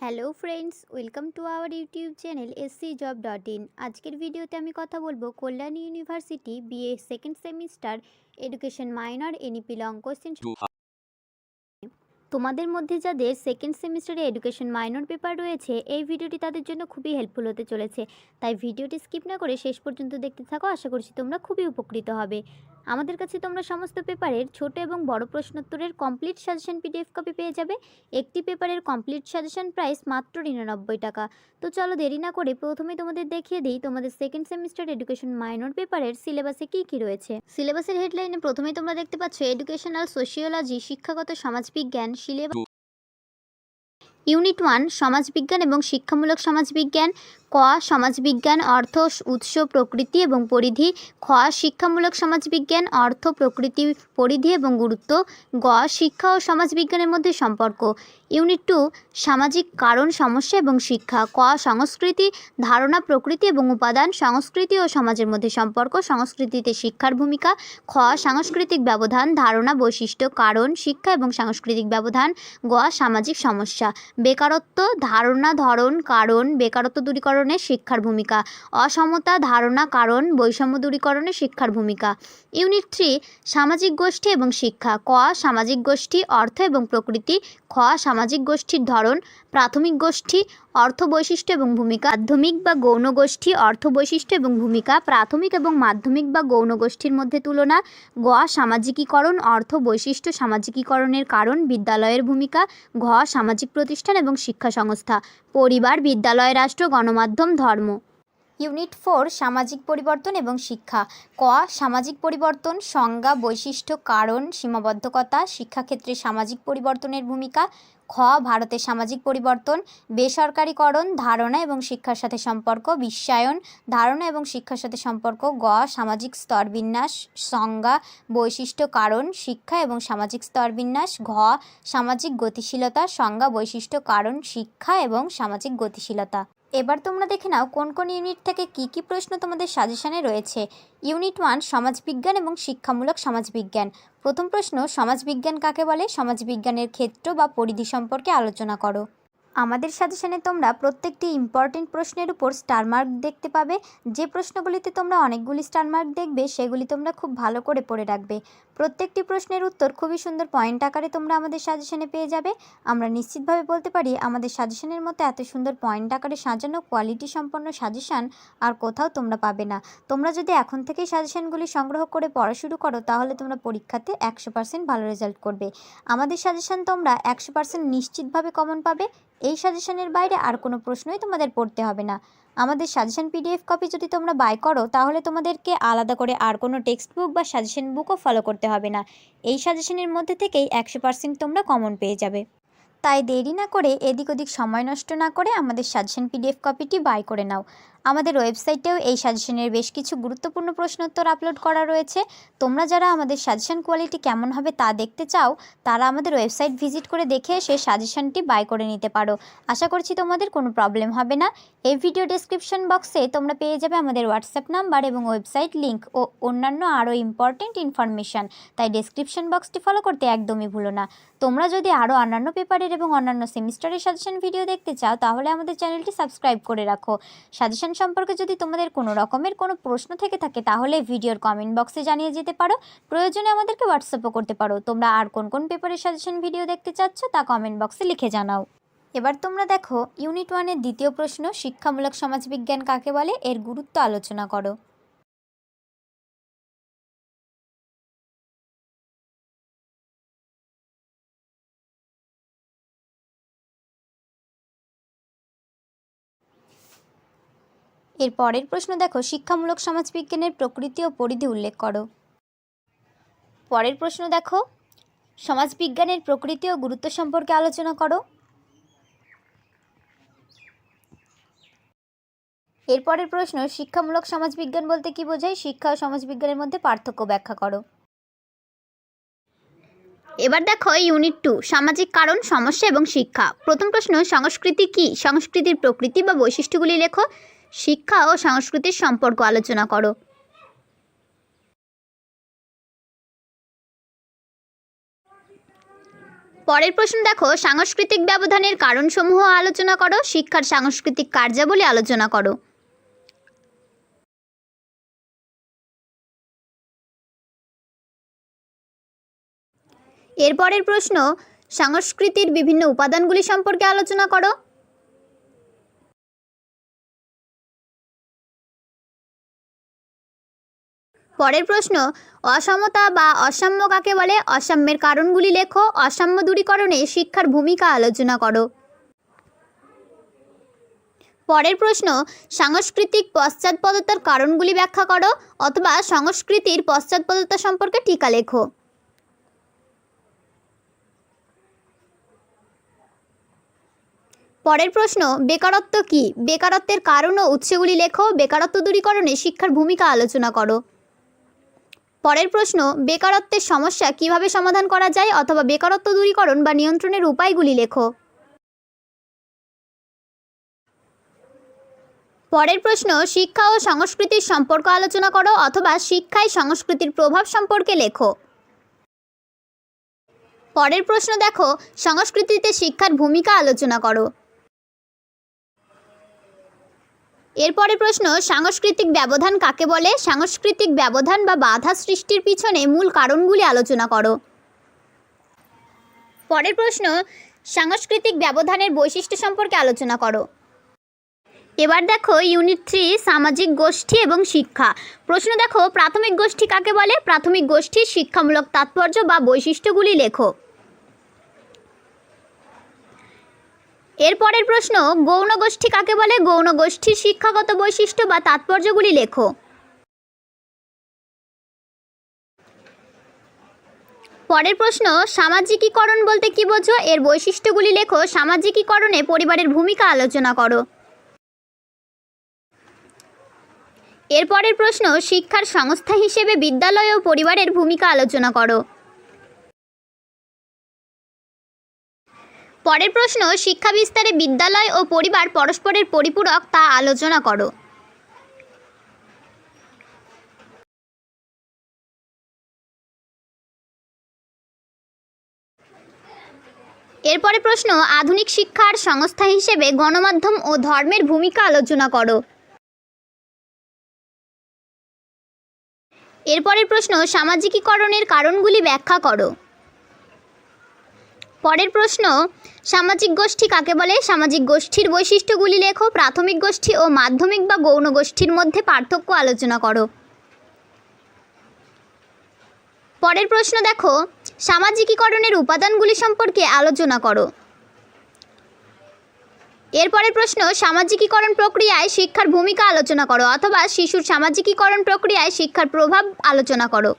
Hello friends, welcome to our YouTube channel scjob.in। আজকের ভিডিওতে আমি কথা বলবো Kalyan university BA second semester education minor NEP long question. তোমাদের মধ্যে যাদের সেকেন্ড সেমিস্টারে এডুকেশন মাইনর পেপার রয়েছে, এই ভিডিওটি তাদের জন্য খুবই হেল্পফুল হতে চলেছে। তাই ভিডিওটি স্কিপ না করে শেষ পর্যন্ত দেখতে থাকো, আশা করছি তোমরা খুবই উপকৃত হবে। আমাদের কাছে তোমরা সমস্ত পেপারের ছোট এবং বড় প্রশ্নোত্তরের কমপ্লিট সাজেশন পিডিএফ কপি পেয়ে যাবে। একটি পেপারের কমপ্লিট সাজেশন প্রাইস মাত্র 99 টাকা। তো চলো দেরি না করে প্রথমে তোমাদের দেখিয়ে দিই তোমাদের সেকেন্ড সেমিস্টার এডুকেশন মাইনর পেপারের সিলেবাসে কী কী রয়েছে। সিলেবাসের হেডলাইনে প্রথমেই তোমরা দেখতে পাচ্ছ এডুকেশনাল সোশিওলজি, শিক্ষাগত সমাজবিজ্ঞান সিলেবাস। ইউনিট 1 সমাজবিজ্ঞান এবং শিক্ষামূলক সমাজবিজ্ঞান। ক সমাজবিজ্ঞান অর্থ, উৎস, প্রকৃতি এবং পরিধি। খ শিক্ষামূলক সমাজবিজ্ঞান অর্থ, প্রকৃতি, পরিধি এবং গুরুত্ব। গ শিক্ষা ও সমাজবিজ্ঞানের মধ্যে সম্পর্ক। ইউনিট 2 সামাজিক কারণ, সমস্যা এবং শিক্ষা। ক সংস্কৃতি, ধারণা, প্রকৃতি এবং উপাদান। সংস্কৃতি ও সমাজের মধ্যে সম্পর্ক, সংস্কৃতিতে শিক্ষার ভূমিকা। খ সাংস্কৃতিক ব্যবধান, ধারণা, বৈশিষ্ট্য, কারণ, শিক্ষা এবং সাংস্কৃতিক ব্যবধান। গ সামাজিক সমস্যা, বেকারত্ব, ধারণা, ধরন, কারণ, বেকারত্ব দূরীকরণে শিক্ষার ভূমিকা। অসমতা, ধারণা, কারণ, বৈষম্য দূরীকরণে শিক্ষার ভূমিকা। ইউনিট 3 সামাজিক গোষ্ঠী এবং শিক্ষা। ক সামাজিক গোষ্ঠী অর্থ এবং প্রকৃতি। খ সামাজিক গোষ্ঠীর ধরন, প্রাথমিক গোষ্ঠী অর্থ, বৈশিষ্ট্য এবং ভূমিকা। মাধ্যমিক বা গৌণ গোষ্ঠী অর্থ, বৈশিষ্ট্য এবং ভূমিকা। প্রাথমিক এবং মাধ্যমিক বা গৌণ গোষ্ঠীর মধ্যে তুলনা। গ সামাজিকীকরণ অর্থ, বৈশিষ্ট্য, সামাজিকীকরণের কারণ, বিদ্যালয়ের ভূমিকা। ঘ সামাজিক প্রতিষ্ঠান এবং শিক্ষা সংস্থা, পরিবার, বিদ্যালয়, রাষ্ট্র, গণমাধ্যম, ধর্ম। ইউনিট 4 সামাজিক পরিবর্তন এবং শিক্ষা। ক সামাজিক পরিবর্তন, সংজ্ঞা, বৈশিষ্ট্য, কারণ, সীমাবদ্ধকতা, শিক্ষাক্ষেত্রে সামাজিক পরিবর্তনের ভূমিকা। খ ভারতের সামাজিক পরিবর্তন, বেসরকারীকরণ, ধারণা এবং শিক্ষার সাথে সম্পর্ক, বিশ্বায়ন, ধারণা এবং শিক্ষার সাথে সম্পর্ক। গ সামাজিক স্তরবিন্যাস, সংজ্ঞা, বৈশিষ্ট্য, কারণ, শিক্ষা এবং সামাজিক স্তরবিন্যাস। ঘ সামাজিক গতিশীলতা, সংজ্ঞা, বৈশিষ্ট্য, কারণ, শিক্ষা এবং সামাজিক গতিশীলতা। এবার তোমরা দেখে নাও কোন কোন ইউনিট থেকে কী কী প্রশ্ন তোমাদের সাজেশনে রয়েছে। ইউনিট 1 সমাজবিজ্ঞান এবং শিক্ষামূলক সমাজবিজ্ঞান। প্রথম প্রশ্ন, সমাজবিজ্ঞান কাকে বলে? সমাজবিজ্ঞানের ক্ষেত্র বা পরিধি সম্পর্কে আলোচনা করো। আমাদের সাজেশনে তোমরা প্রত্যেকটি ইম্পর্টেন্ট প্রশ্নের উপর স্টার মার্ক দেখতে পাবে। যে প্রশ্নগুলিতে তোমরা অনেকগুলি স্টার মার্ক দেখবে সেগুলি তোমরা খুব ভালো করে পড়ে রাখবে। প্রত্যেকটি প্রশ্নের উত্তর খুবই সুন্দর পয়েন্ট আকারে তোমরা আমাদের সাজেশনে পেয়ে যাবে। আমরা নিশ্চিতভাবে বলতে পারি আমাদের সাজেশনের মতো এত সুন্দর পয়েন্ট আকারে সাজানো কোয়ালিটি সম্পন্ন সাজেশান আর কোথাও তোমরা পাবে না। তোমরা যদি এখন থেকেই সাজেশনগুলি সংগ্রহ করে পড়া শুরু করো তাহলে তোমরা পরীক্ষাতে 100% ভালো রেজাল্ট করবে। আমাদের সাজেশন তোমরা 100% নিশ্চিতভাবে কমন পাবে। এই সাজেশনের বাইরে আর কোনো প্রশ্নই তোমাদের পড়তে হবে না। আমাদের সাজেশন পিডিএফ কপি যদি তোমরা বাই করো তাহলে তোমাদেরকে আলাদা করে আর কোনো টেক্সট বুক বা সাজেশন বুকও ফলো করতে হবে না। এই সাজেশনের মধ্যে থেকেই 100% তোমরা কমন পেয়ে যাবে। তাই দেরি না করে এদিক ওদিক সময় নষ্ট না করে আমাদের সাজেশন পিডিএফ কপিটি বাই করে নাও। আমাদের ওয়েবসাইটেও এই সাজেশনের বেশ কিছু গুরুত্বপূর্ণ প্রশ্নোত্তর আপলোড করা রয়েছে। তোমরা যারা আমাদের সাজেশন কোয়ালিটি কেমন হবে তা দেখতে চাও তারা আমাদের ওয়েবসাইট ভিজিট করে দেখে এসে সাজেশনটি বাই করে নিতে পারো। আশা করছি তোমাদের কোনো প্রবলেম হবে না। এই ভিডিও ডেসক্রিপশন বক্সে তোমরা পেয়ে যাবে আমাদের হোয়াটসঅ্যাপ নাম্বার এবং ওয়েবসাইট লিঙ্ক ও অন্যান্য আরও ইম্পর্টেন্ট ইনফরমেশান। তাই ডেসক্রিপশন বক্সটি ফলো করতে একদমই ভুলো না। তোমরা যদি আরও অন্যান্য পেপারের এবং অন্যান্য সেমিস্টারের সাজেশন ভিডিও দেখতে চাও তাহলে আমাদের চ্যানেলটি সাবস্ক্রাইব করে রাখো। সাজেশন সম্পর্কে যদি তোমাদের কোনো রকমের কোনো প্রশ্ন থেকে থাকে তাহলে ভিডিওর কমেন্ট বক্সে জানিয়ে যেতে পারো। প্রয়োজনে আমাদেরকে হোয়াটসঅ্যাপও করতে পারো। তোমরা আর কোন কোন পেপারের সাজেশন ভিডিও দেখতে চাচ্ছ তা কমেন্ট বক্সে লিখে জানাও। এবার তোমরা দেখো ইউনিট 1-এর দ্বিতীয় প্রশ্ন, শিক্ষামূলক সমাজবিজ্ঞান কাকে বলে, এর গুরুত্ব আলোচনা করো। এর পরের প্রশ্ন দেখো, শিক্ষামূলক সমাজবিজ্ঞানের প্রকৃতি ও পরিধি উল্লেখ করো। পরের প্রশ্ন দেখো, সমাজবিজ্ঞানের প্রকৃতি ও গুরুত্ব সম্পর্কে আলোচনা করো। এরপরের প্রশ্ন, শিক্ষামূলক সমাজবিজ্ঞান বলতে কী বোঝায়? শিক্ষা ও সমাজবিজ্ঞানের মধ্যে পার্থক্য ব্যাখ্যা করো। এবার দেখো ইউনিট 2 সামাজিক কারণ, সমস্যা এবং শিক্ষা। প্রথম প্রশ্ন, সংস্কৃতি কি? সংস্কৃতির প্রকৃতি বা বৈশিষ্ট্যগুলি লেখো। শিক্ষা ও সংস্কৃতির সম্পর্ক আলোচনা করো। পরের প্রশ্ন দেখো, সাংস্কৃতিক ব্যবধানের কারণসমূহ আলোচনা করো, শিক্ষার সাংস্কৃতিক কার্যাবলী আলোচনা করো। এরপরের প্রশ্ন, সংস্কৃতির বিভিন্ন উপাদানগুলি সম্পর্কে আলোচনা করো। পরের প্রশ্ন, অসমতা বা অসাম্য কাকে বলে, অসাম্যের কারণগুলি লেখো, অসাম্য দূরীকরণে শিক্ষার ভূমিকা আলোচনা করো। পরের প্রশ্ন, সাংস্কৃতিক পশ্চাৎপদতার কারণগুলি ব্যাখ্যা করো অথবা সংস্কৃতির পশ্চাৎপদতা সম্পর্কে টিকা লেখো। পরের প্রশ্ন, বেকারত্ব কি, বেকারত্বের কারণ ও উৎসগুলি লেখো, বেকারত্ব দূরীকরণে শিক্ষার ভূমিকা আলোচনা করো। পরের প্রশ্ন, বেকারত্বের সমস্যা কিভাবে সমাধান করা যায় অথবা বেকারত্ব দূরীকরণ বা নিয়ন্ত্রণের উপায়গুলি লেখো। পরের প্রশ্ন, শিক্ষা ও সংস্কৃতির সম্পর্ক আলোচনা করো অথবা শিক্ষায় সংস্কৃতির প্রভাব সম্পর্কে লেখো। পরের প্রশ্ন দেখো, সংস্কৃতিতে শিক্ষার ভূমিকা আলোচনা করো। এরপরের প্রশ্ন, সাংস্কৃতিক ব্যবধান কাকে বলে, সাংস্কৃতিক ব্যবধান বা বাধা সৃষ্টির পিছনে মূল কারণগুলি আলোচনা করো। পরের প্রশ্ন, সাংস্কৃতিক ব্যবধানের বৈশিষ্ট্য সম্পর্কে আলোচনা করো। এবার দেখো ইউনিট 3, সামাজিক গোষ্ঠী এবং শিক্ষা। প্রশ্ন দেখো, প্রাথমিক গোষ্ঠী কাকে বলে, প্রাথমিক গোষ্ঠীর শিক্ষামূলক তাৎপর্য বা বৈশিষ্ট্যগুলি লেখো। এরপরের প্রশ্ন, গৌণ গোষ্ঠী কাকে বলে, গৌণ গোষ্ঠীর শিক্ষাগত বৈশিষ্ট্য বা তাৎপর্যগুলি লেখো। পরের প্রশ্ন, সামাজিকীকরণ বলতে কি বোঝো, এর বৈশিষ্ট্যগুলি লেখো। সামাজিকীকরণে পরিবারের ভূমিকা আলোচনা করো। এরপরের প্রশ্ন, শিক্ষার সংস্থা হিসেবে বিদ্যালয় ও পরিবারের ভূমিকা আলোচনা করো। পরের প্রশ্ন, শিক্ষা বিস্তারে বিদ্যালয় ও পরিবার পরস্পরের পরিপূরক তা আলোচনা করো। এরপরে প্রশ্ন, আধুনিক শিক্ষার সংস্থা হিসেবে গণমাধ্যম ও ধর্মের ভূমিকা আলোচনা করো। এরপরের প্রশ্ন, সামাজিকীকরণের কারণগুলি ব্যাখ্যা করো। পরের প্রশ্ন, সামাজিক গোষ্ঠী কাকে বলে, সামাজিক গোষ্ঠীর বৈশিষ্ট্যগুলি লেখো। প্রাথমিক গোষ্ঠী ও মাধ্যমিক বা গৌণ গোষ্ঠীর মধ্যে পার্থক্য আলোচনা করো। পরের প্রশ্ন দেখো, সামাজিকীকরণের উপাদানগুলি সম্পর্কে আলোচনা করো। এরপরের প্রশ্ন, সামাজিকীকরণ প্রক্রিয়ায় শিক্ষার ভূমিকা আলোচনা করো অথবা শিশুর সামাজিকীকরণ প্রক্রিয়ায় শিক্ষার প্রভাব আলোচনা করো।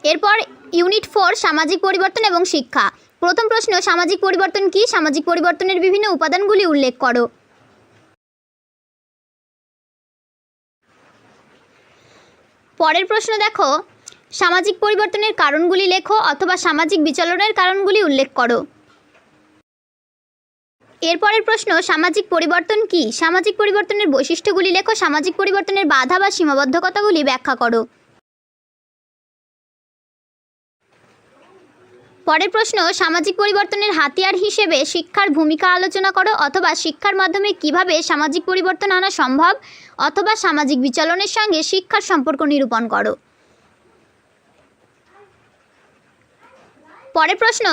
এরপর ইউনিট 4, সামাজিক পরিবর্তন এবং শিক্ষা। প্রথম প্রশ্ন, সামাজিক পরিবর্তন কি, সামাজিক পরিবর্তনের বিভিন্ন উপাদানগুলি উল্লেখ করো। পরের প্রশ্ন দেখো, সামাজিক পরিবর্তনের কারণগুলি লেখো অথবা সামাজিক বিচলনের কারণগুলি উল্লেখ করো। এরপরের প্রশ্ন, সামাজিক পরিবর্তন কি, সামাজিক পরিবর্তনের বৈশিষ্ট্যগুলি লেখো। সামাজিক পরিবর্তনের বাধা বা সীমাবদ্ধতাগুলি ব্যাখ্যা করো। পরের প্রশ্ন, সামাজিক পরিবর্তনের হাতিয়ার হিসেবে শিক্ষার ভূমিকা আলোচনা করো অথবা শিক্ষার মাধ্যমে কিভাবে সামাজিক পরিবর্তন আনা সম্ভব অথবা সামাজিক বিচলনের সঙ্গে শিক্ষার সম্পর্ক নিরূপণ করো। পরের প্রশ্ন,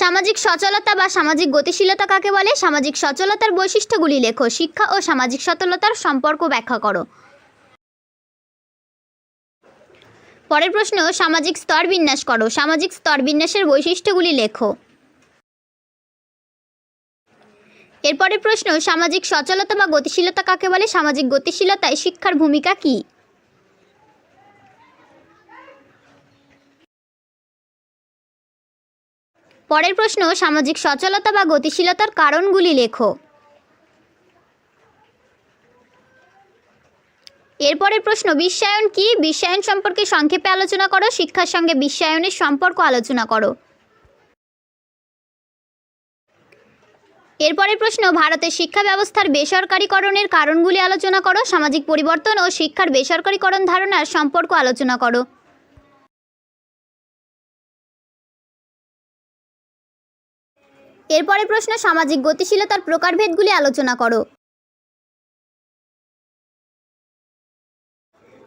সামাজিক সচলতা বা সামাজিক গতিশীলতা কাকে বলে, সামাজিক সচলতার বৈশিষ্ট্যগুলি লেখো। শিক্ষা ও সামাজিক সচলতার সম্পর্ক ব্যাখ্যা করো। পরের প্রশ্ন, সামাজিক স্তর বিন্যাস করো। সামাজিক স্তর বিন্যাসের বৈশিষ্ট্যগুলি লেখো। এরপরের প্রশ্ন, সামাজিক সচলতা বা গতিশীলতা কাকে বলে, সামাজিক গতিশীলতায় শিক্ষার ভূমিকা কী। পরের প্রশ্ন, সামাজিক সচলতা বা গতিশীলতার কারণগুলি লেখো। এরপরের প্রশ্ন, বিশ্বায়ন কি, বিশ্বায়ন সম্পর্কে সংক্ষেপে আলোচনা করো। শিক্ষার সঙ্গে বিশ্বায়নের সম্পর্ক আলোচনা করো। এরপরের প্রশ্ন, ভারতের শিক্ষা ব্যবস্থার বেসরকারীকরণের কারণগুলি আলোচনা করো। সামাজিক পরিবর্তন ও শিক্ষার বেসরকারীকরণ ধারণার সম্পর্ক আলোচনা করো। এরপরে প্রশ্ন, সামাজিক গতিশীলতার প্রকারভেদগুলি আলোচনা করো।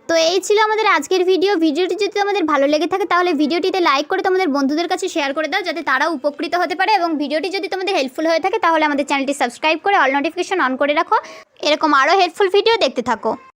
তো এই ছিল আমাদের আজকের ভিডিওটি যদি তোমাদের ভালো লেগে থাকে তাহলে ভিডিওটিতে লাইক করে তোমাদের বন্ধুদের কাছে শেয়ার করে দাও, যাতে তারাও উপকৃত হতে পারে। এবং ভিডিওটি যদি তোমাদের হেল্পফুল হয়ে থাকে তাহলে আমাদের চ্যানেলটি সাবস্ক্রাইব করে অল নোটিফিকেশন অন করে রাখো। এরকম আরও হেল্পফুল ভিডিও দেখতে থাকো।